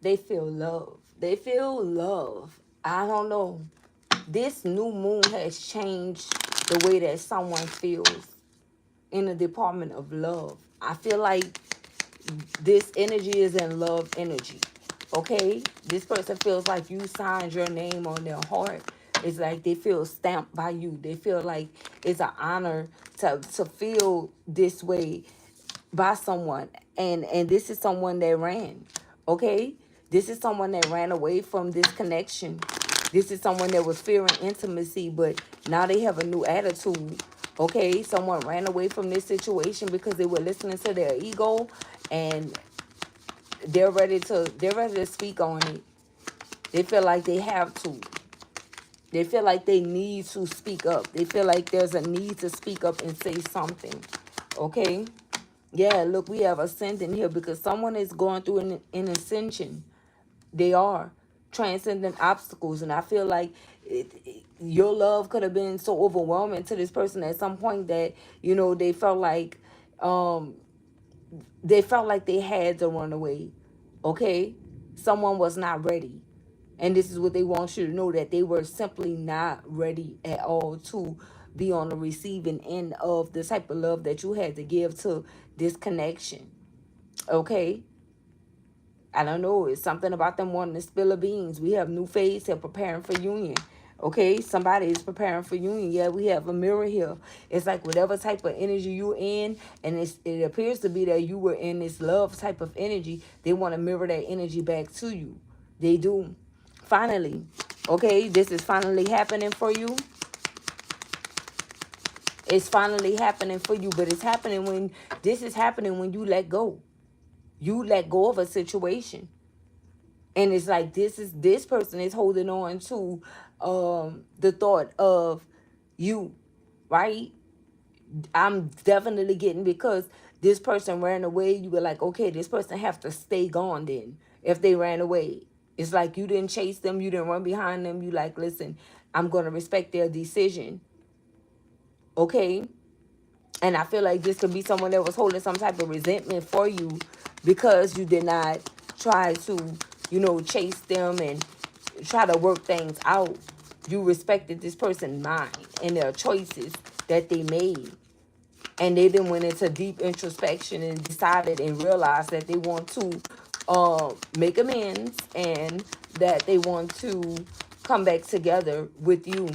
They feel love. They feel love. I don't know. This new moon has changed the way that someone feels in the department of love. I feel like this energy is in love energy. Okay? This person feels like you signed your name on their heart. It's like they feel stamped by you. They feel like it's an honor to feel this way by someone. And this is someone that ran. Okay? This is someone that ran away from this connection. This is someone that was fearing intimacy, but now they have a new attitude. Okay? Someone ran away from this situation because they were listening to their ego, and they're ready to speak on it. They feel like they have to. They feel like they need to speak up. They feel like there's a need to speak up and say something. Okay? Yeah, look, we have ascending here because someone is going through an ascension. They are transcending obstacles. And I feel like your love could have been so overwhelming to this person at some point that, um, they felt like they had to run away. Okay? Someone was not ready. And this is what they want you to know, that they were simply not ready at all to be on the receiving end of the type of love that you had to give to this connection. Okay? I don't know. It's something about them wanting to spill the beans. We have new phase here preparing for union. Okay? Somebody is preparing for union. Yeah, we have a mirror here. It's like whatever type of energy you're in, and it appears to be that you were in this love type of energy, they want to mirror that energy back to you. They do. Finally. Okay? This is finally happening for you. It's finally happening for you, but this is happening when you let go. You let go of a situation. And it's like this person is holding on to the thought of you, right? I'm definitely getting, because this person ran away, you were like, okay, this person have to stay gone then if they ran away. It's like you didn't chase them, you didn't run behind them. You like, listen, I'm going to respect their decision. Okay? And I feel like this could be someone that was holding some type of resentment for you because you did not try to, chase them and try to work things out. You respected this person's mind and their choices that they made. And they then went into deep introspection and decided and realized that they want to make amends, and that they want to come back together with you,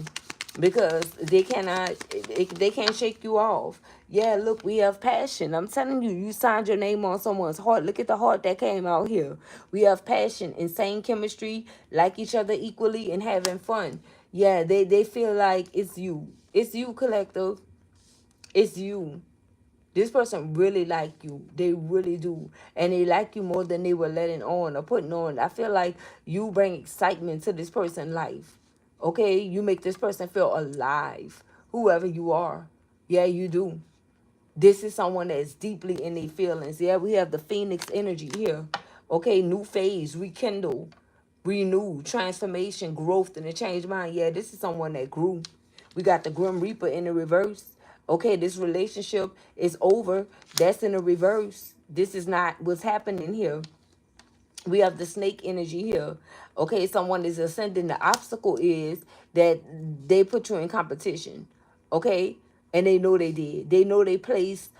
because they can't shake you off. Yeah, look, we have passion. I'm telling you, you signed your name on someone's heart. Look at the heart that came out here. We have passion, insane chemistry, like each other equally, and having fun. Yeah, they feel like it's you. It's you, collective. It's you. This person really like you. They really do. And they like you more than they were letting on or putting on. I feel like you bring excitement to this person's life. Okay? You make this person feel alive. Whoever you are. Yeah, you do. This is someone that's deeply in their feelings. Yeah, we have the Phoenix energy here. Okay, new phase, rekindle, renew, transformation, growth, and a changed mind. Yeah, this is someone that grew. We got the Grim Reaper in the reverse. Okay, this relationship is over. That's in the reverse. This is not what's happening here. We have the snake energy here. Okay, someone is ascending. The obstacle is that they put you in competition. Okay, and they know they did. They know they placed,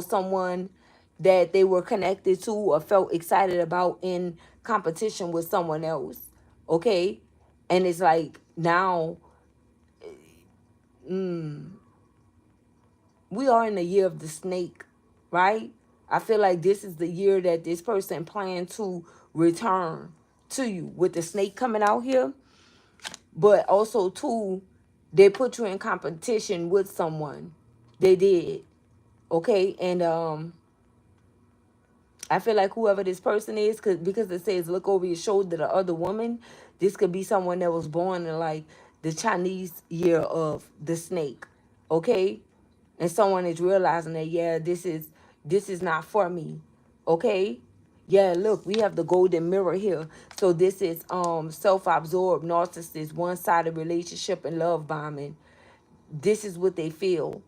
someone that they were connected to or felt excited about in competition with someone else. Okay, and it's like now, we are in the year of the snake, right? I feel like this is the year that this person planned to return to you, with the snake coming out here. But also, too, they put you in competition with someone. They did. Okay? And I feel like whoever this person is, because it says look over your shoulder, the other woman, this could be someone that was born in like the Chinese year of the snake. Okay? And someone is realizing that, yeah, this is not for me. Okay? Yeah, look, we have the golden mirror here. So this is self-absorbed, narcissist, one-sided relationship, and love bombing. This is what they feel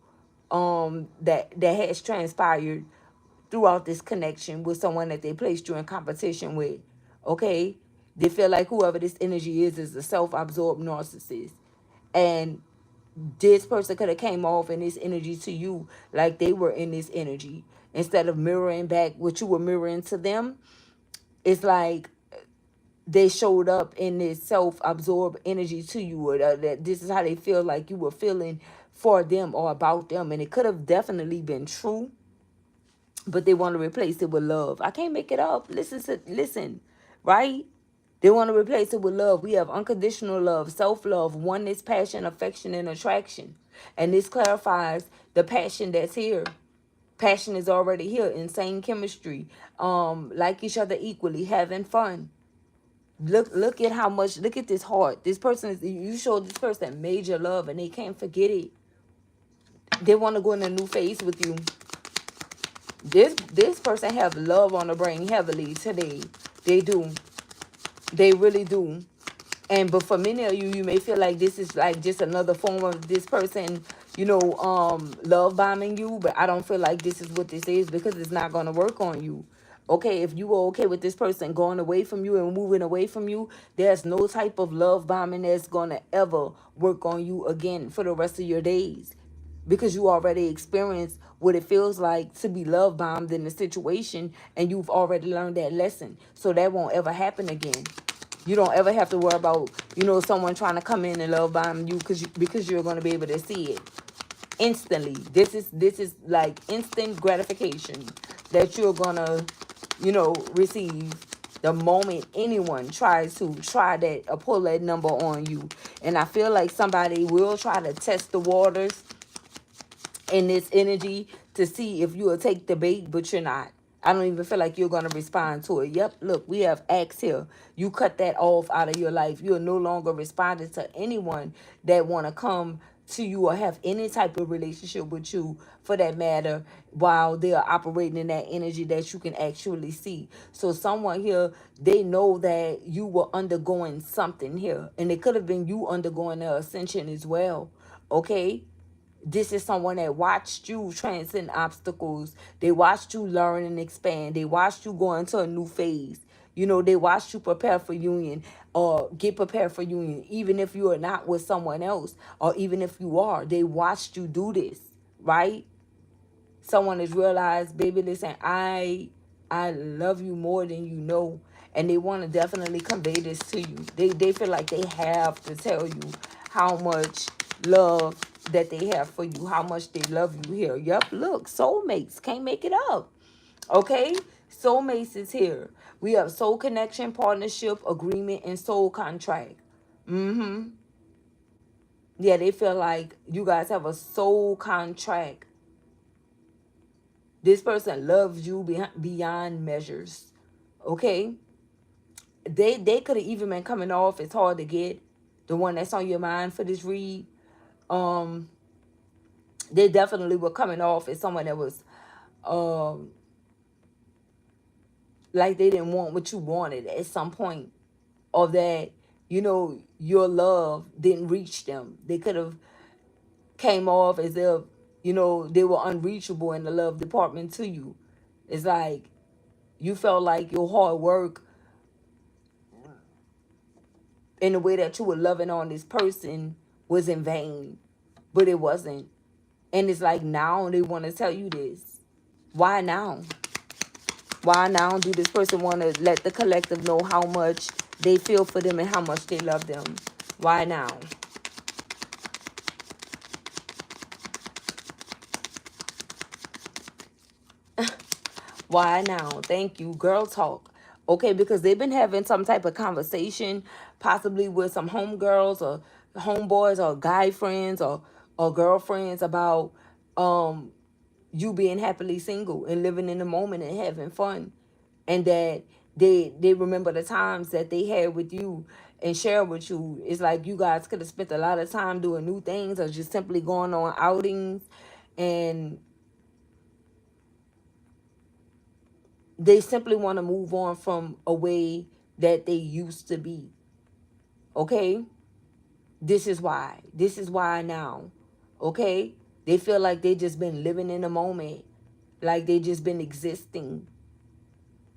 that has transpired throughout this connection with someone that they placed you in competition with. Okay? They feel like whoever this energy is a self-absorbed narcissist. And this person could have came off in this energy to you like they were in this energy. Instead of mirroring back what you were mirroring to them, it's like they showed up in this self-absorbed energy to you, or that this is how they feel like you were feeling for them or about them. And it could have definitely been true, but they want to replace it with love. I can't make it up. Listen, right? They want to replace it with love. We have unconditional love, self-love, oneness, passion, affection, and attraction. And this clarifies the passion that's here. Passion is already here. Insane chemistry. Like each other equally, having fun. Look at how much, look at this heart. This person is, you showed this person major love and they can't forget it. They want to go in a new phase with you. This person have love on the brain heavily today. They do. They really do. And but for many of you, you may feel like this is like just another form of this person, love bombing you. But I don't feel like this is what this is, because it's not going to work on you. Okay, if you were okay with this person going away from you and moving away from you, there's no type of love bombing that's going to ever work on you again for the rest of your days, because you already experienced what it feels like to be love bombed in a situation, and you've already learned that lesson. So that won't ever happen again. You don't ever have to worry about, someone trying to come in and love bomb you, because you're going to be able to see it instantly. This is like instant gratification that you're going to, receive the moment anyone tries to try that or pull that number on you. And I feel like somebody will try to test the waters in this energy to see if you will take the bait, but you're not. I don't even feel like you're going to respond to it. Yep, look, we have acts here. You cut that off out of your life. You're no longer responding to anyone that want to come to you or have any type of relationship with you, for that matter, while they are operating in that energy that you can actually see. So someone here, they know that you were undergoing something here, and it could have been you undergoing the ascension as well. Okay, this is someone that watched you transcend obstacles. They watched you learn and expand. They watched you go into a new phase. They watched you prepare for union, or get prepared for union, even if you are not with someone else, or even if you are. They watched you do this, right? Someone has realized, baby, listen, I love you more than you know. And they want to definitely convey this to you. They feel like they have to tell you how much love that they have for you, how much they love you here. Yep, look, soulmates, can't make it up. Okay? Soulmates is here. We have soul connection, partnership, agreement, and soul contract. Mm-hmm. Yeah, they feel like you guys have a soul contract. This person loves you beyond measures. Okay? They could have even been coming off. It's hard to get the one that's on your mind for this read. Um, they definitely were coming off as someone that was um like they didn't want what you wanted at some point, or that your love didn't reach them. They could have came off as if they were unreachable in the love department to you. It's like you felt like your hard work in the way that you were loving on this person was in vain, but it wasn't. And it's like now they want to tell you this. Why now? Why now do this person want to let the collective know how much they feel for them and how much they love them? Why now? Why now? Thank you. Girl talk. Okay, because they've been having some type of conversation, possibly with some homegirls or homeboys or guy friends or girlfriends, about you being happily single and living in the moment and having fun. And that they remember the times that they had with you and share with you. It's like you guys could have spent a lot of time doing new things or just simply going on outings, and they simply want to move on from a way that they used to be. Okay? This is why. This is why now. Okay? They feel like they just been living in the moment. Like they just been existing.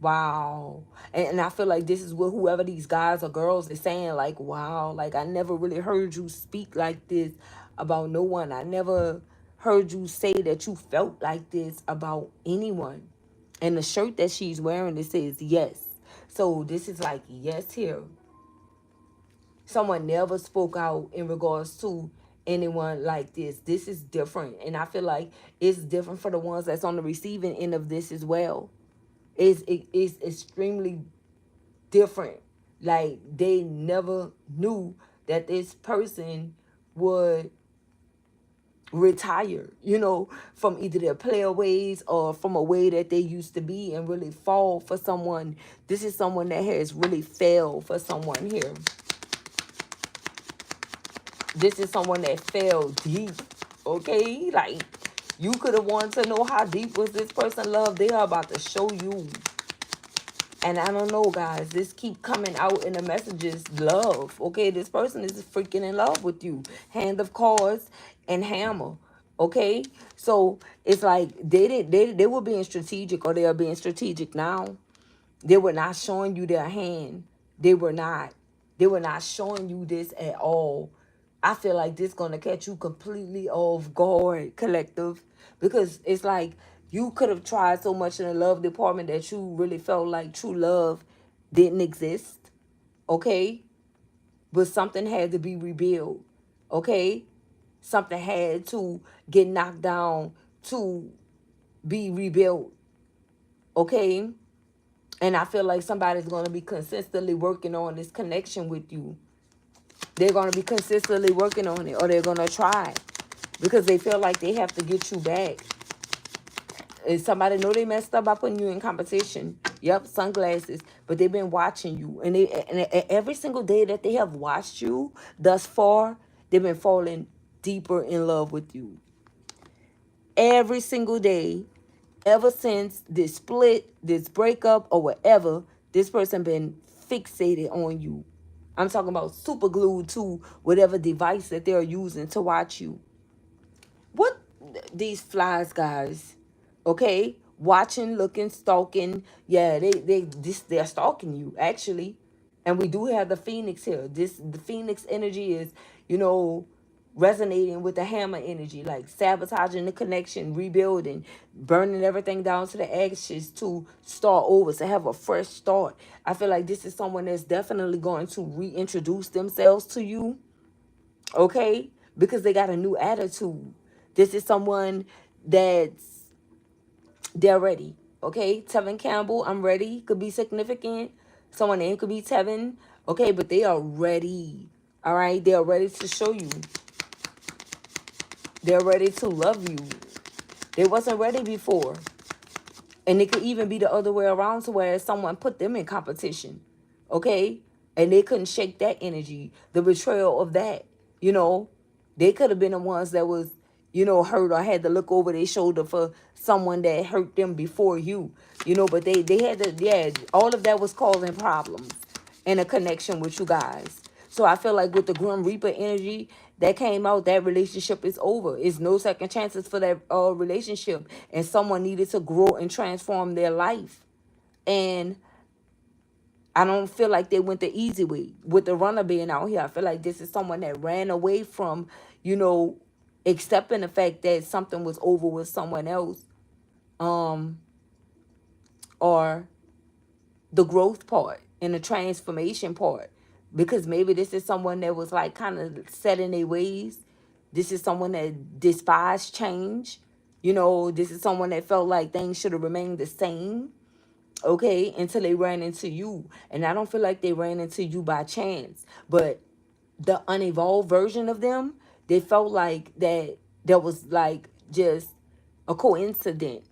Wow. And I feel like this is what whoever these guys or girls is saying, like, wow, like I never really heard you speak like this about no one. I never heard you say that you felt like this about anyone. And the shirt that she's wearing, it says yes. So this is like yes here. Someone never spoke out in regards to anyone like this. This is different. And I feel like it's different for the ones that's on the receiving end of this as well. It's extremely different. Like they never knew that this person would retire, from either their player ways or from a way that they used to be and really fall for someone. This is someone that has really failed for someone here. This is someone that fell deep, okay? Like, you could have wanted to know how deep was this person love. They are about to show you. And I don't know, guys. This keep coming out in the messages. Love, okay? This person is freaking in love with you. Hand of cards and hammer, okay? So it's like they were being strategic, or they are being strategic now. They were not showing you their hand. They were not. They were not showing you this at all. I feel like this gonna catch you completely off guard, collective, because it's like you could have tried so much in the love department that you really felt like true love didn't exist, okay? But something had to be rebuilt, okay? Something had to get knocked down to be rebuilt, okay? And I feel like somebody's going to be consistently working on this connection with you. They're going to be consistently working on it, or they're going to try, because they feel like they have to get you back. And somebody know they messed up by putting you in competition. Yep, sunglasses. But they've been watching you. And every single day that they have watched you thus far, they've been falling deeper in love with you. Every single day, ever since this split, this breakup, or whatever, this person been fixated on you. I'm talking about super glued to whatever device that they're using to watch you. What these flies, guys? Okay, watching, looking, stalking. Yeah, they're stalking you actually. And we do have the Phoenix here. The Phoenix energy is, resonating with the hammer energy, like sabotaging the connection, rebuilding, burning everything down to the ashes to start over, to have a fresh start. I feel like this is someone that's definitely going to reintroduce themselves to you, okay? Because they got a new attitude. This is someone that's, they're ready, okay? Tevin Campbell, I'm ready, could be significant. Someone name could be Tevin, okay? But they are ready, all right? They are ready to show you. They're ready to love you. They wasn't ready before. And it could even be the other way around, to where someone put them in competition, okay? And they couldn't shake that energy, the betrayal of that, They could have been the ones that was, hurt, or had to look over their shoulder for someone that hurt them before you, But they had to, yeah, all of that was causing problems in a connection with you guys. So I feel like with the Grim Reaper energy that came out, that relationship is over. It's no second chances for that relationship. And someone needed to grow and transform their life. And I don't feel like they went the easy way with the runner being out here. I feel like this is someone that ran away from, accepting the fact that something was over with someone else. Or the growth part and the transformation part, because maybe this is someone that was like kind of set in their ways. This is someone that despised change. This is someone that felt like things should have remained the same, okay, until they ran into you. And I don't feel like they ran into you by chance, but the unevolved version of them, they felt like that was like just a coincidence.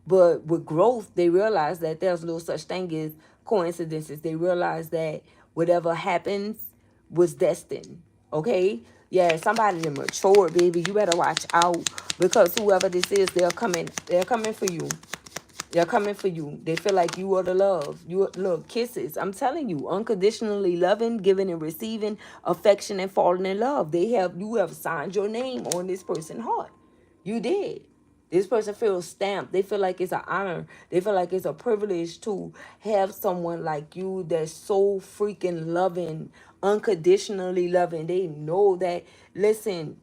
But with growth, they realize that there's no such thing as coincidences. They realize that whatever happens was destined. Okay? Yeah, somebody that matured, baby. You better watch out, because whoever this is, they're coming for you. They're coming for you. They feel like you are the love. Look, kisses. I'm telling you, unconditionally loving, giving and receiving affection and falling in love. You have signed your name on this person's heart. You did. This person feels stamped. They feel like it's an honor. They feel like it's a privilege to have someone like you that's so freaking loving, unconditionally loving. They know that, listen,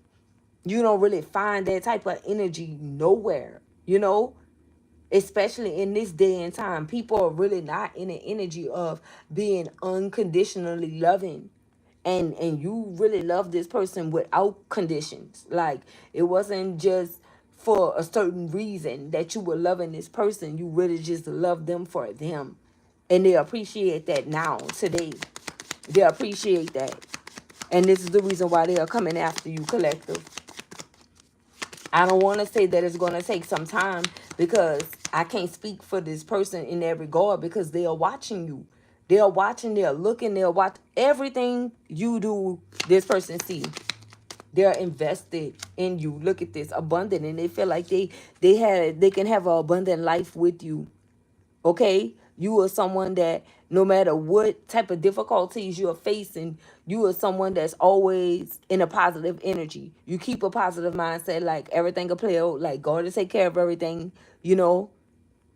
you don't really find that type of energy nowhere, you know? Especially in this day and time, people are really not in the energy of being unconditionally loving. And you really love this person without conditions. Like, it wasn't just for a certain reason that you were loving this person. You really just love them for them. And they appreciate that now, today. They appreciate that. And this is the reason why they are coming after you, collective. I don't want to say that it's going to take some time, because I can't speak for this person in that regard, because they are watching you. They are watching, they are looking, they'll watch everything you do. This person see. They're invested in you. Look at this, abundant, and they feel like they can have an abundant life with you. Okay? You are someone that no matter what type of difficulties you are facing, you are someone that's always in a positive energy. You keep a positive mindset, like everything will play out, like God will take care of everything, you know.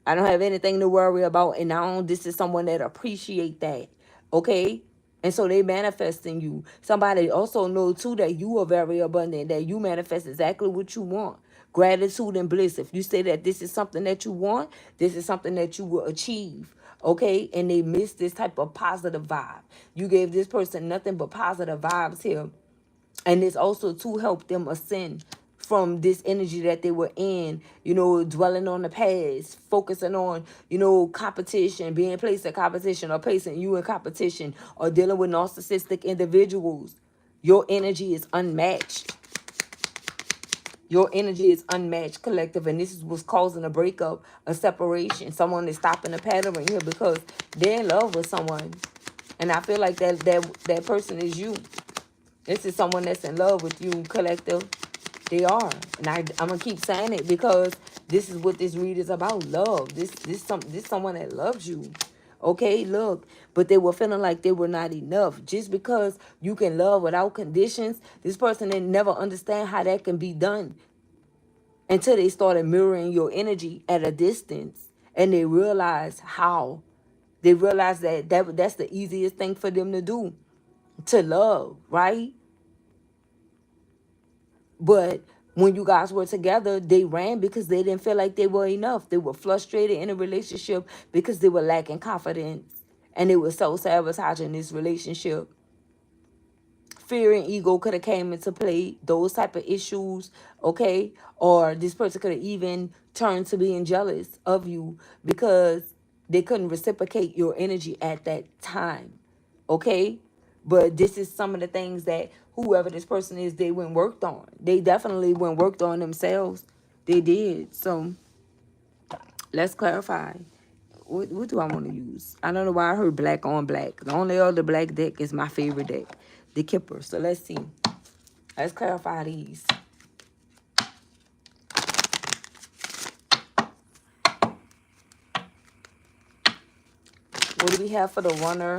I don't have anything to worry about. And now this is someone that appreciate that. Okay? And so they manifest in you. Somebody also know too that you are very abundant, that you manifest exactly what you want. Gratitude and bliss. If you say that this is something that you want, this is something that you will achieve. Okay? And they miss this type of positive vibe. You gave this person nothing but positive vibes here. And it's also to help them ascend from this energy that they were in, you know, dwelling on the past, focusing on, you know, competition, being placed in competition, or placing you in competition, or dealing with narcissistic individuals. Your energy is unmatched. Your energy is unmatched, collective, and this is what's causing a breakup, a separation. Someone is stopping the pattern here because they're in love with someone. And I feel like that person is you. This is someone that's in love with you, collective. They are. And I'm going to keep saying it, because this is what this read is about, love. This someone that loves you. Okay, look. But they were feeling like they were not enough. Just because you can love without conditions, this person didn't never understand how that can be done until they started mirroring your energy at a distance. And they realized how. They realized that's the easiest thing for them to do. To love, right? But when you guys were together, they ran because they didn't feel like they were enough. They were frustrated in a relationship because they were lacking confidence. And they were self-sabotaging this relationship. Fear and ego could have came into play, those type of issues, okay? Or this person could have even turned to being jealous of you because they couldn't reciprocate your energy at that time, okay? But this is some of the things that whoever this person is, they went worked on. They definitely went worked on themselves. They did. So let's clarify. What do I want to use? I don't know why I heard black on black. The only other black deck is my favorite deck, the Kipper. So let's see. Let's clarify these. What do we have for the runner?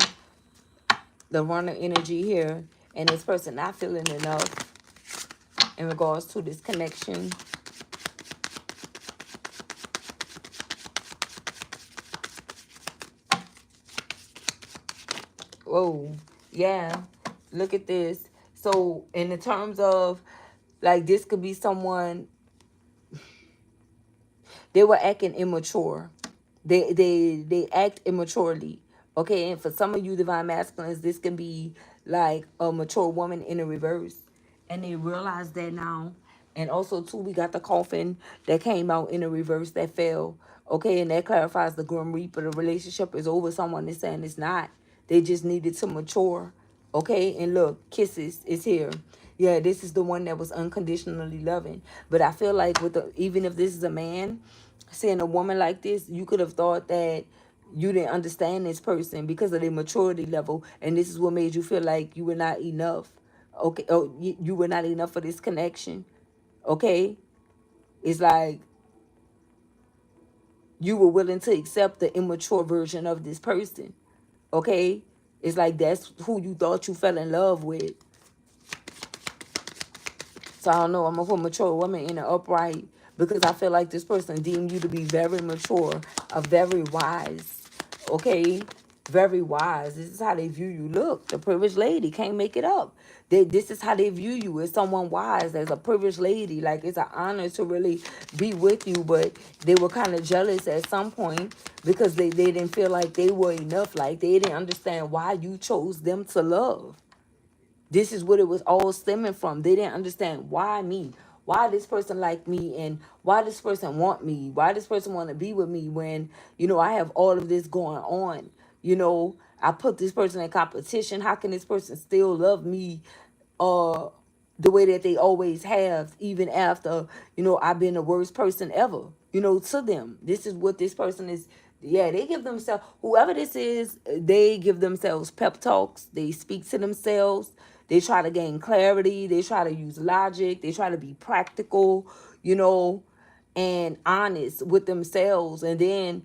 The runner energy here. And this person not feeling enough in regards to this connection. Whoa. Yeah. Look at this. So in the terms of, like, this could be someone, they were acting immature. They act immaturely. Okay, and for some of you divine masculines, this can be like a mature woman in a reverse. And they realize that now. And also too, we got the coffin that came out in a reverse that fell. Okay, and that clarifies the Grim Reaper. The relationship is over. Someone is saying it's not. They just needed to mature. Okay, and look, kisses is here. Yeah, this is the one that was unconditionally loving. But I feel like even if this is a man, seeing a woman like this, you could have thought that you didn't understand this person because of their maturity level, and this is what made you feel like you were not enough. Okay, oh, you were not enough for this connection. Okay, it's like you were willing to accept the immature version of this person. Okay, it's like that's who you thought you fell in love with. So I don't know. I'm gonna put mature woman in the upright, because I feel like this person deemed you to be very mature, very wise, okay? Very wise. This is how they view you. Look, the privileged lady can't make it up. This is how they view you as someone wise, as a privileged lady. Like, it's an honor to really be with you, but they were kind of jealous at some point because they didn't feel like they were enough. Like, they didn't understand why you chose them to love. This is what it was all stemming from. They didn't understand why me, why this person like me, and why this person want me, why this person want to be with me when, I have all of this going on. I put this person in competition. How can this person still love me uh the way that they always have, even after, I've been the worst person ever, to them. This is what this person is. Yeah, they give themselves, whoever this is, they give themselves pep talks. They speak to themselves. They try to gain clarity. They try to use logic. They try to be practical, and honest with themselves. And then,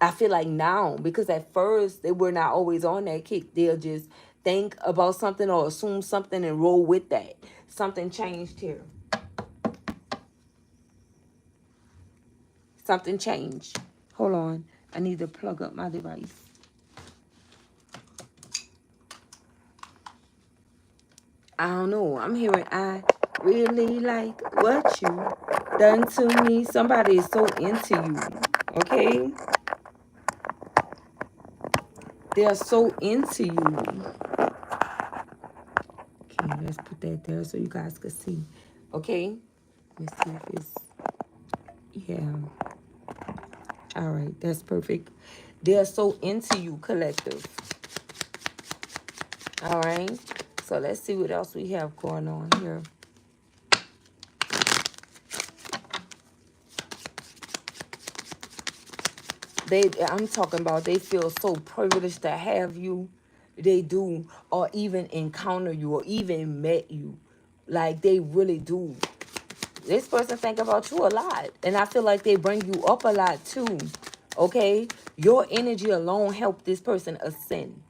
I feel like now, because at first they were not always on that kick, they'll just think about something or assume something and roll with that. Something changed here. Something changed. Hold on. I need to plug up my device. I don't know. I'm hearing, I really like what you done to me. Somebody is so into you. Okay? They are so into you. Okay, let's put that there so you guys can see. Okay? Let's see if it's, yeah. All right, that's perfect. They're so into you, collective. All right. So let's see what else we have going on here. I'm talking about they feel so privileged to have you. They do, or even encounter you, or even met you. Like, they really do. This person think about you a lot. And I feel like they bring you up a lot too. Okay? Your energy alone helped this person ascend.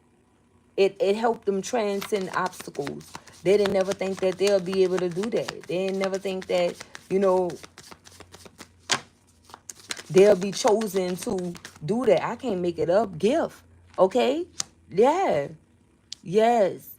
It helped them transcend obstacles. They didn't never think that they'll be able to do that. They didn't never think that, they'll be chosen to do that. I can't make it up. Gift. Okay? Yeah. Yes.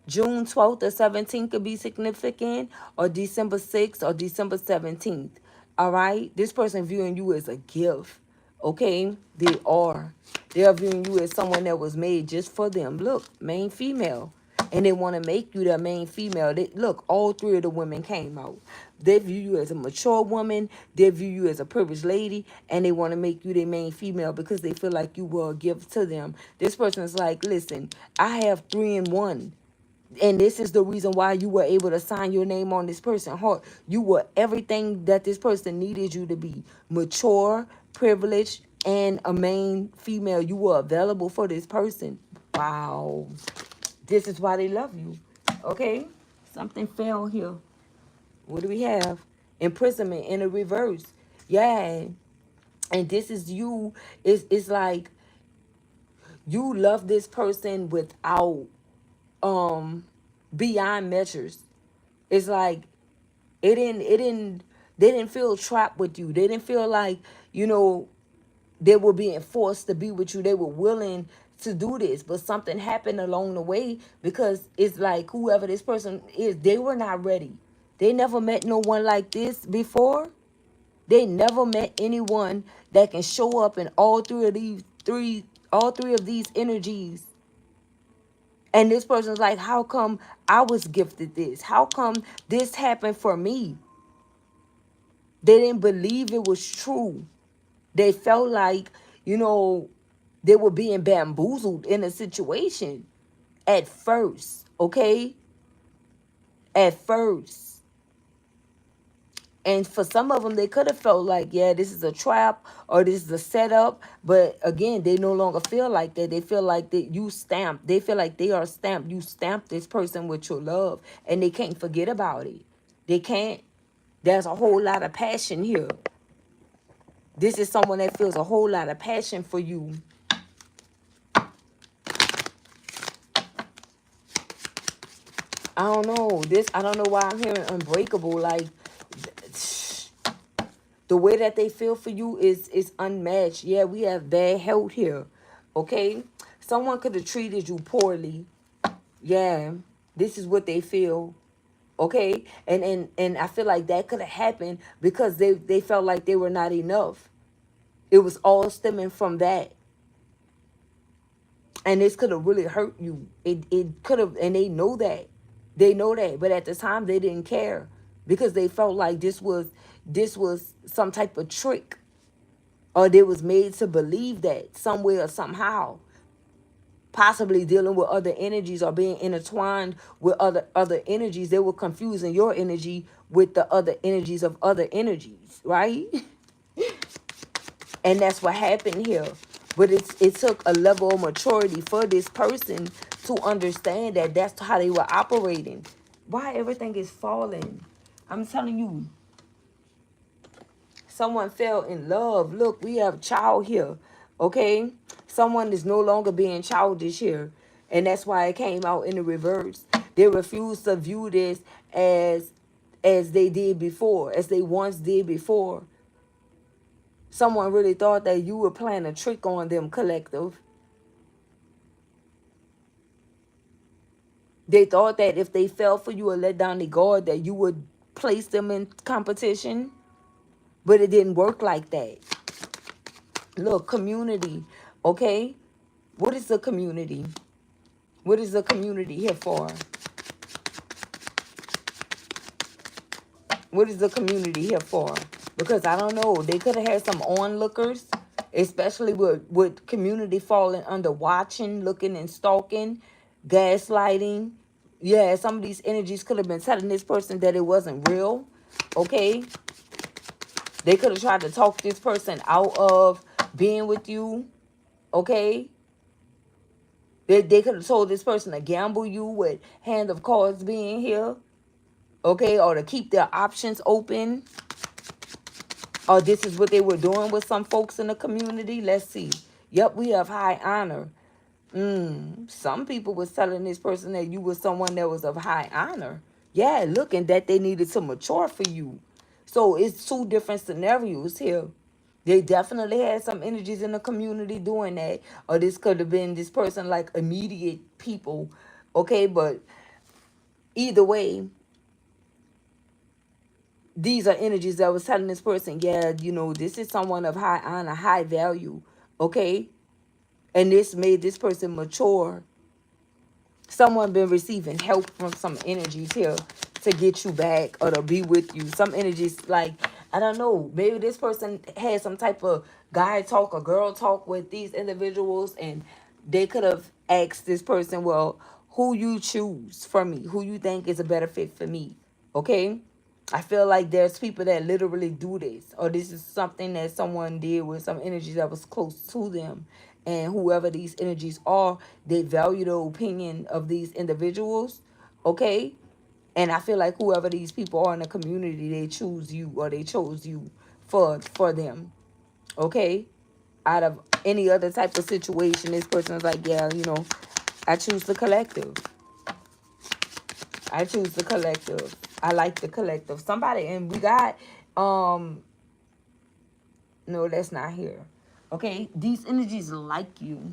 June 12th or 17th could be significant, or December 6th or December 17th. All right? This person viewing you as a gift. Okay? They are. They are viewing you as someone that was made just for them. Look, main female. And they want to make you their main female. Look, all three of the women came out. They view you as a mature woman. They view you as a privileged lady. And they want to make you their main female because they feel like you were a gift to them. This person is like, listen, I have 3 in 1. And this is the reason why you were able to sign your name on this person's heart. You were everything that this person needed you to be. Mature, privileged, and a main female. You were available for this person. Wow. This is why they love you. Okay? Something fell here. What do we have? Imprisonment in a reverse. Yeah. And this is you. It's like you love this person without beyond measures. It's like they didn't feel trapped with you. They didn't feel like, they were being forced to be with you. They were willing to do this, but something happened along the way, because it's like whoever this person is, they were not ready. They never met no one like this before. They never met anyone that can show up in all three of these energies. And this person's like, how come I was gifted this? How come this happened for me? They didn't believe it was true. They felt like, they were being bamboozled in a situation at first, okay? At first. And for some of them, they could have felt like, yeah, this is a trap or this is a setup. But again, they no longer feel like that. They feel like that you stamped. They feel like they are stamped. You stamped this person with your love, and they can't forget about it. They can't. There's a whole lot of passion here. This is someone that feels a whole lot of passion for you. I don't know. I don't know why I'm hearing unbreakable. Like, The way that they feel for you is unmatched. Yeah, we have bad health here. Okay? Someone could have treated you poorly. Yeah. This is what they feel. Okay? And I feel like that could have happened because they felt like they were not enough. It was all stemming from that. And this could have really hurt you. It could have, and they know that. They know that. But at the time they didn't care because they felt like this was some type of trick. Or they was made to believe that somewhere or somehow. Possibly dealing with other energies or being intertwined with other energies. They were confusing your energy with the other energies of other energies, right? And that's what happened here. But it took a level of maturity for this person to understand that that's how they were operating. Why everything is falling? I'm telling you, someone fell in love. Look, we have a child here. Okay? Someone is no longer being childish here. And that's why it came out in the reverse. They refused to view this as they did before, as they once did before. Someone really thought that you were playing a trick on them, collective. They thought that if they fell for you or let down their guard, that you would place them in competition. But it didn't work like that. Look, community, okay? What is the community? What is the community here for? What is the community here for? Because I don't know. They could have had some onlookers, especially with community falling under watching, looking, and stalking, gaslighting. Yeah, some of these energies could have been telling this person that it wasn't real. Okay? They could have tried to talk this person out of being with you. Okay? They could have told this person to gamble you with hand of cards being here. Okay? Or to keep their options open. Or this is what they were doing with some folks in the community. Let's see. Yep, we have high honor. Some people was telling this person that you were someone that was of high honor. Yeah, looking that they needed to mature for you. So it's two different scenarios here. They definitely had some energies in the community doing that. Or this could have been this person like immediate people. Okay, but either way, these are energies that was telling this person, yeah, this is someone of high honor, high value. Okay? And this made this person mature. Someone been receiving help from some energies here to get you back or to be with you. Some energies like, I don't know, maybe this person had some type of guy talk or girl talk with these individuals, and they could have asked this person, well, who you choose for me? Who you think is a better fit for me? Okay? I feel like there's people that literally do this, or this is something that someone did with some energy that was close to them. And whoever these energies are, they value the opinion of these individuals. Okay? And I feel like whoever these people are in the community, they choose you, or they chose you for them. Okay? Out of any other type of situation, this person is like, yeah, I choose the collective. I choose the collective. I like the collective. Somebody, and we got, no, that's not here. Okay? These energies like you.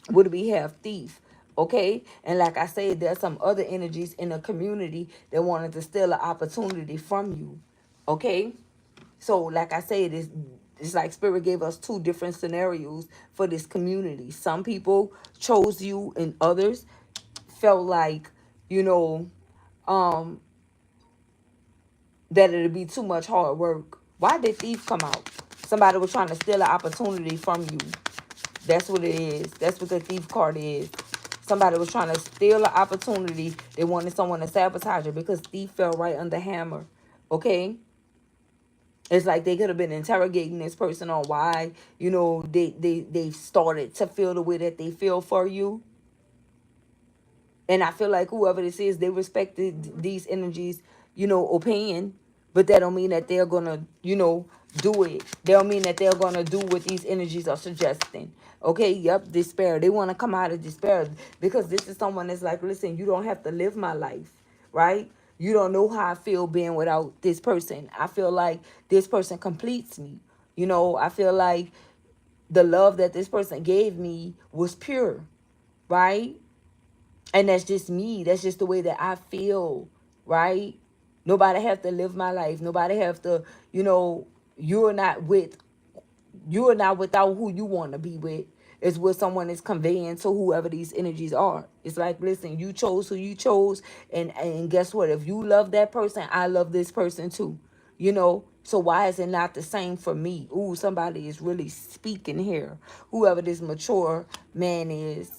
What do we have? Thief. Okay? And like I said, there's some other energies in the community that wanted to steal an opportunity from you. Okay? So like I said, it's like Spirit gave us two different scenarios for this community. Some people chose you and others felt like, that it'd be too much hard work. Why did thief come out? Somebody was trying to steal an opportunity from you. That's what it is. That's what the thief card is. Somebody was trying to steal an opportunity. They wanted someone to sabotage it because thief fell right under hammer. Okay? It's like they could have been interrogating this person on why, they started to feel the way that they feel for you. And I feel like whoever this is, they respected these energies, opinion. But that don't mean that they're going to, do it. They don't mean that they're going to do what these energies are suggesting. Okay, yep, despair. They want to come out of despair because this is someone that's like, listen, you don't have to live my life, right? You don't know how I feel being without this person. I feel like this person completes me. You know, I feel like the love that this person gave me was pure, right? And that's just me. That's just the way that I feel, right? Nobody have to live my life. Nobody have to, you know, you're not with, you're not without who you want to be with. It's what someone is conveying to whoever these energies are. It's like, listen, you chose who you chose, and guess what? If you love that person, I love this person too. You know, so why is it not the same for me? Ooh, somebody is really speaking here. Whoever this mature man is,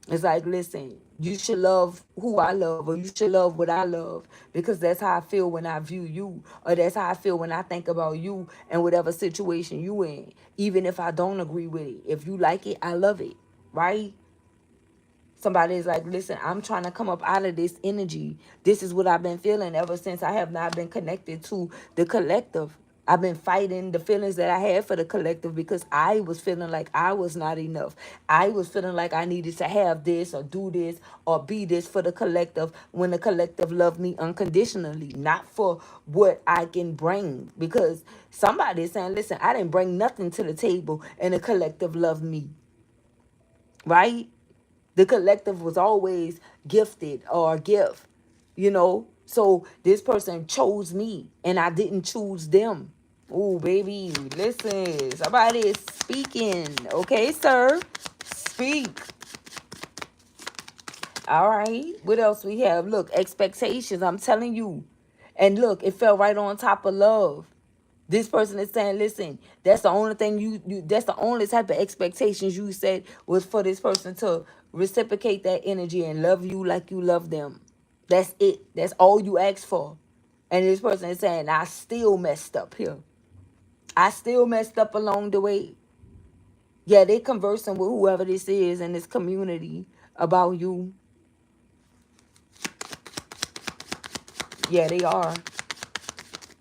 it's like, listen, you should love who I love, or you should love what I love, because that's how I feel when I view you, or that's how I feel when I think about you and whatever situation you in. Even if I don't agree with it, if you like it, I love it, right? Somebody is like, listen, I'm trying to come up out of this energy. This is what I've been feeling ever since I have not been connected to the collective. I've been fighting the feelings that I had for the collective because I was feeling like I was not enough. I was feeling like I needed to have this or do this or be this for the collective, when the collective loved me unconditionally, not for what I can bring. Because somebody is saying, listen, I didn't bring nothing to the table and the collective loved me, right? The collective was always gifted or a gift, you know. So this person chose me and I didn't choose them. Oh, baby, listen. Somebody is speaking. Okay, sir. Speak. All right. What else we have? Look, expectations. I'm telling you. And look, it fell right on top of love. This person is saying, listen, that's the only thing that's the only type of expectations you said was for this person to reciprocate that energy and love you like you love them. That's it. That's all you asked for. And this person is saying, I still messed up here. I still messed up along the way. Yeah, they conversing with whoever this is in this community about you. Yeah, they are.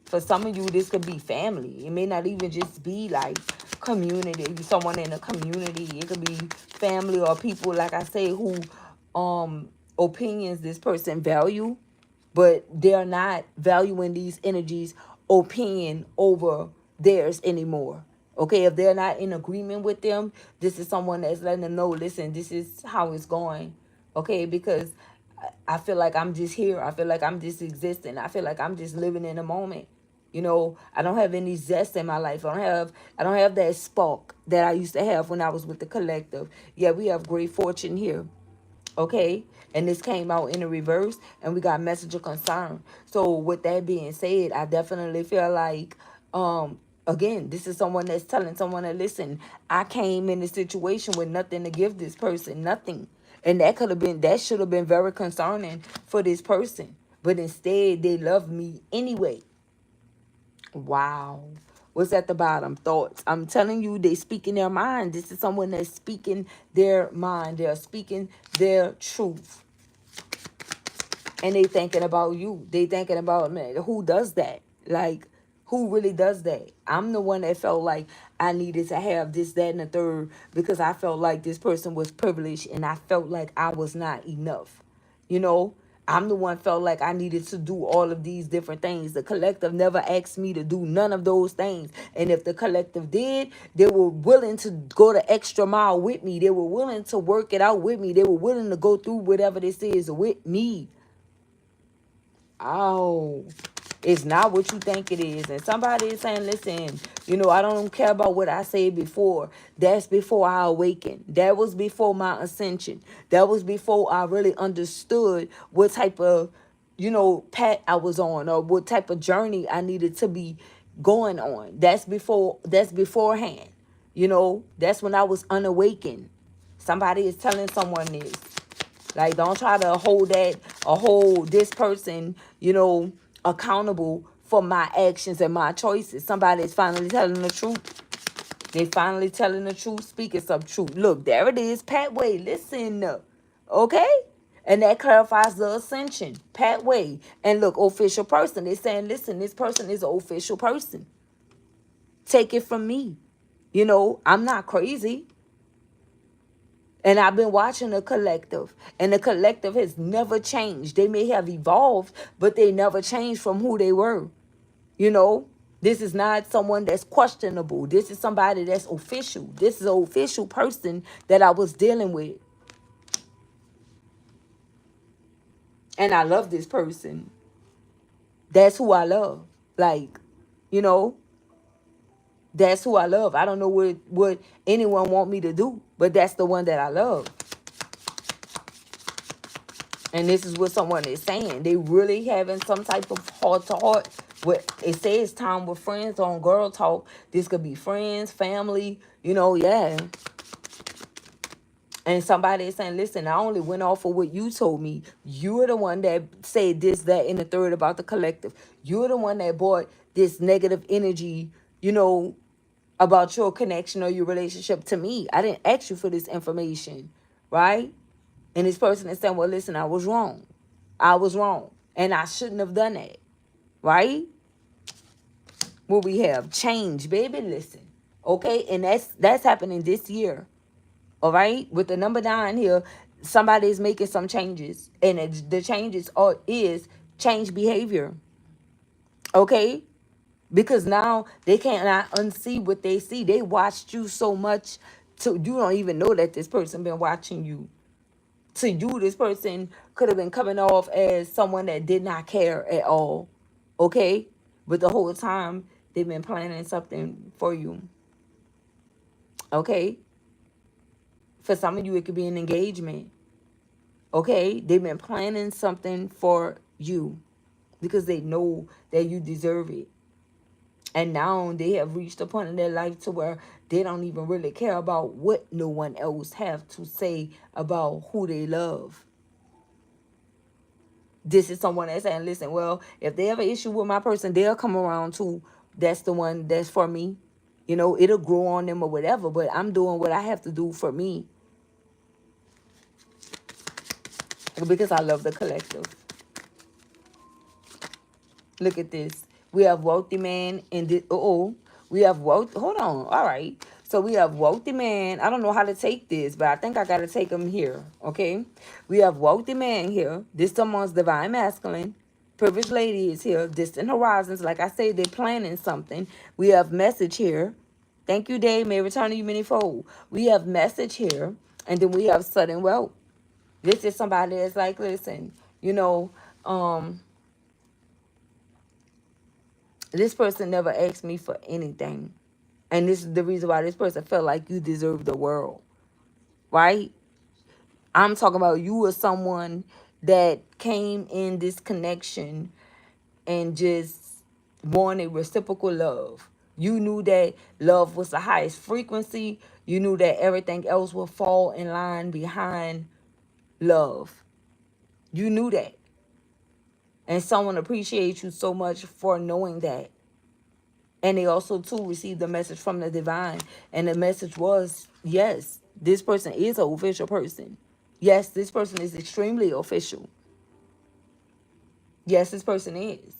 For some of you, this could be family. It may not even just be like community, someone in a community. It could be family or people, like I say, who opinions this person value, but they're not valuing these energies opinion over theirs anymore. Okay, if they're not in agreement with them, this is someone that's letting them know, listen, this is how it's going. Okay, because I feel like I'm just here. I feel like I'm just existing. I feel like I'm just living in a moment. You know, I don't have any zest in my life. I don't have that spark that I used to have when I was with the collective. Yeah, we have great fortune here. Okay? And this came out in the reverse, and we got message of concern. So with that being said, I definitely feel like again, this is someone that's telling someone to listen, I came in a situation with nothing to give this person, nothing. And that should have been very concerning for this person. But instead, they love me anyway. Wow. What's at the bottom? Thoughts. I'm telling you, they speaking their mind. This is someone that's speaking their mind. They're speaking their truth. And they thinking about you. They thinking about, man, who does that? Like, who really does that? I'm the one that felt like I needed to have this, that, and the third, because I felt like this person was privileged and I felt like I was not enough. You know, I'm the one felt like I needed to do all of these different things. The collective never asked me to do none of those things. And if the collective did, they were willing to go the extra mile with me. They were willing to work it out with me. They were willing to go through whatever this is with me. Oh, it's not what you think it is. And somebody is saying, listen, you know, I don't care about what I said before. That's before I awakened. That was before my ascension. That was before I really understood what type of, you know, path I was on, or what type of journey I needed to be going on. That's beforehand. You know, that's when I was unawakened. Somebody is telling someone this. Like, don't try to hold this person, you know, accountable for my actions and my choices. Somebody is finally telling the truth. They finally telling the truth, speaking some truth. Look, there it is, Patway. Listen, okay? And that clarifies the ascension, Patway. And look, official person. They're saying, listen, this person is an official person. Take it from me. You know, I'm not crazy. And I've been watching the collective, and the collective has never changed. They may have evolved, but they never changed from who they were. You know, this is not someone that's questionable. This is somebody that's official. This is an official person that I was dealing with. And I love this person. That's who I love. Like, you know, that's who I love. I don't know what anyone want me to do, but that's the one that I love. And this is what someone is saying. They really having some type of heart to heart. What it says time with friends on Girl Talk. This could be friends, family, you know, yeah. And somebody is saying, listen, I only went off of what you told me. You're the one that said this, that, and the third about the collective. You're the one that brought this negative energy, you know, about your connection or your relationship to me. I didn't ask you for this information, right? And this person is saying, well, listen, I was wrong. I was wrong. And I shouldn't have done that, right? What we have, change, baby, listen. Okay, and that's happening this year. All right, with the number 9 here, somebody is making some changes, and the changes is change behavior. Okay, because now they cannot unsee what they see. They watched you so much, to you don't even know that this person been watching you. To you, this person could have been coming off as someone that did not care at all. Okay, but the whole time they've been planning something for you. Okay, for some of you, it could be an engagement. Okay, they've been planning something for you because they know that you deserve it. And now they have reached a point in their life to where they don't even really care about what no one else have to say about who they love. This is someone that's saying, listen, well, if they have an issue with my person, they'll come around too. That's the one that's for me. You know, it'll grow on them or whatever, but I'm doing what I have to do for me because I love the collective. Look at this. We have wealthy man in this. We have wealth. Hold on. All right. So we have wealthy man. I don't know how to take this, but I think I got to take him here. Okay. We have wealthy man here. This someone's divine masculine. Privileged lady is here. Distant horizons. Like I say, they're planning something. We have message here. Thank you, Dave. May return to you manyfold. We have message here. And then we have sudden wealth. This is somebody that's like, listen, you know, this person never asked me for anything. And this is the reason why this person felt like you deserve the world. Right? I'm talking about you as someone that came in this connection and just wanted reciprocal love. You knew that love was the highest frequency. You knew that everything else would fall in line behind love. You knew that. And someone appreciates you so much for knowing that. And they also, too, received a message from the divine. And the message was, yes, this person is an official person. Yes, this person is extremely official. Yes, this person is.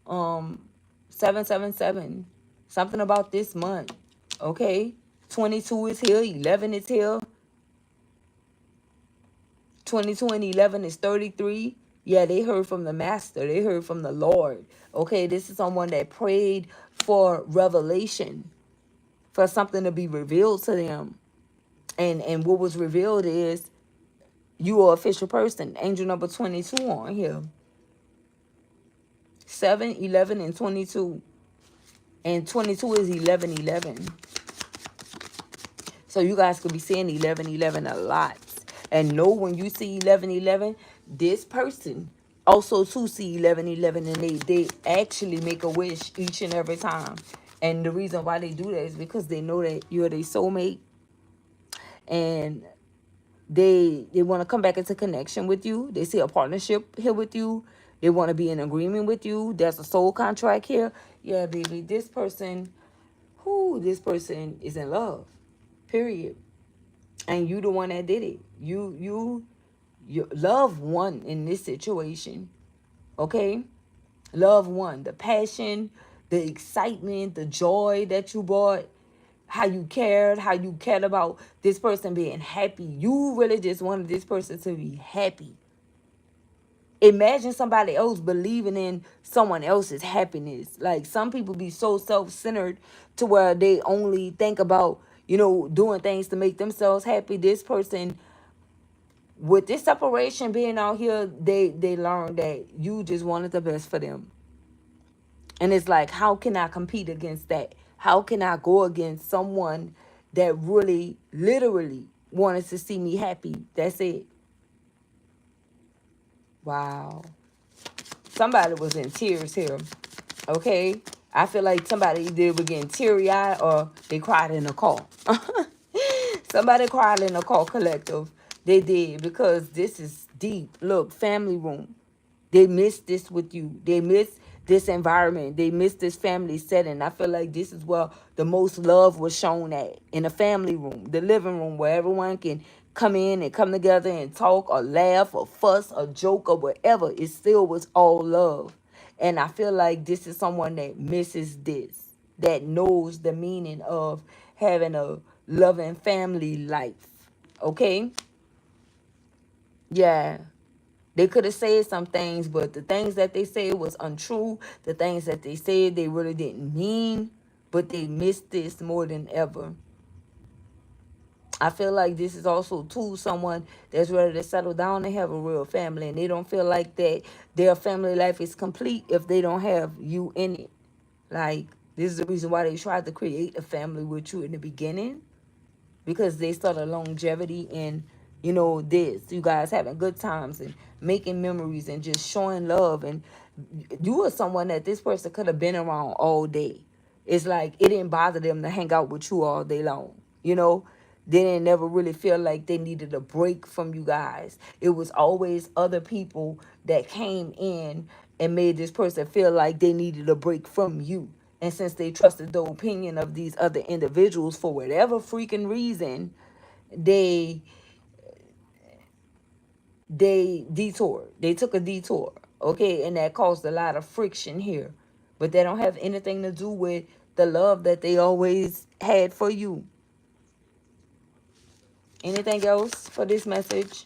777. Something about this month. Okay? 22 is here. 11 is here. 22 and 11 is 33. Yeah, they heard from the master. They heard from the Lord. Okay, this is someone that prayed for revelation, for something to be revealed to them. And what was revealed is you are an official person. Angel number 22 on here. 7, 11, and 22. And 22 is 11, 11. So you guys could be seeing 11, 11 a lot. And know when you see 11, 11, this person also too see 11, 11, and they actually make a wish each and every time. And the reason why they do that is because they know that you're their soulmate. And they want to come back into connection with you. They see a partnership here with you. They want to be in agreement with you. There's a soul contract here. Yeah, baby, this person is in love. Period. And you the one that did it. You love won in this situation. Okay? Love won. The passion, the excitement, the joy that you brought. how you cared about this person being happy. You really just wanted this person to be happy. Imagine somebody else believing in someone else's happiness. Like, some people be so self-centered to where they only think about, doing things to make themselves happy. This person, with this separation being out here, they learned that you just wanted the best for them. And it's like, how can I compete against that? How can I go against someone that really, literally wanted to see me happy? That's it. Wow. Somebody was in tears here. Okay? I feel like somebody either was getting teary-eyed or they cried in a car. Somebody cried in a car collective. They did, because this is deep. Look, family room. They miss this with you. They miss this environment. They miss this family setting. I feel like this is where the most love was shown at, in the family room, the living room, where everyone can come in and come together and talk or laugh or fuss or joke or whatever. It still was all love. And I feel like this is someone that misses this, that knows the meaning of having a loving family life. Okay? Yeah. They could have said some things, but the things that they said was untrue. The things that they said they really didn't mean, but they missed this more than ever. I feel like this is also, too, someone that's ready to settle down and have a real family, and they don't feel like that their family life is complete if they don't have you in it. Like, this is the reason why they tried to create a family with you in the beginning, because they saw the longevity in, this. You guys having good times and making memories and just showing love. And you are someone that this person could have been around all day. It's like it didn't bother them to hang out with you all day long. They didn't never really feel like they needed a break from you guys. It was always other people that came in and made this person feel like they needed a break from you. And since they trusted the opinion of these other individuals for whatever freaking reason, they detoured. They took a detour. Okay, and that caused a lot of friction here. But they don't have anything to do with the love that they always had for you. Anything else for this message?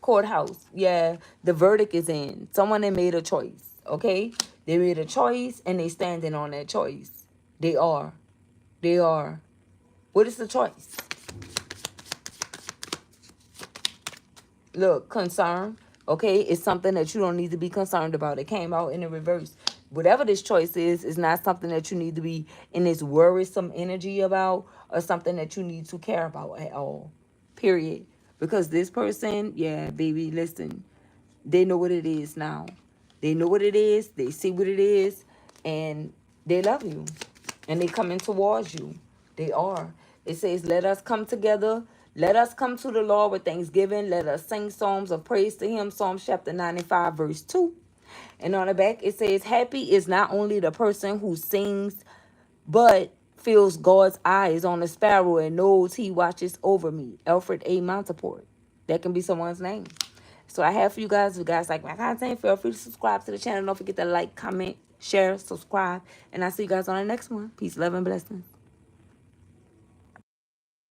Courthouse. Yeah, the verdict is in. Someone that made a choice. Okay, they made a choice and they standing on that choice. They are. They are. What is the choice? Look, concern. Okay, it's something that you don't need to be concerned about. It came out in the reverse. Whatever this choice is not something that you need to be in this worrisome energy about, or something that you need to care about at all. Period. Because this person, yeah, baby, listen, they know what it is now. They know what it is. They see what it is. And they love you. And they coming towards you. They are. It says, let us come together. Let us come to the Lord with thanksgiving. Let us sing psalms of praise to him. Psalms chapter 95, verse 2. And on the back, it says, happy is not only the person who sings, but feels God's eyes on the sparrow and knows he watches over me. Alfred A. Monteport. That can be someone's name. So I have for you guys. If you guys like my content, feel free to subscribe to the channel. Don't forget to like, comment, share, subscribe. And I'll see you guys on the next one. Peace, love, and blessings.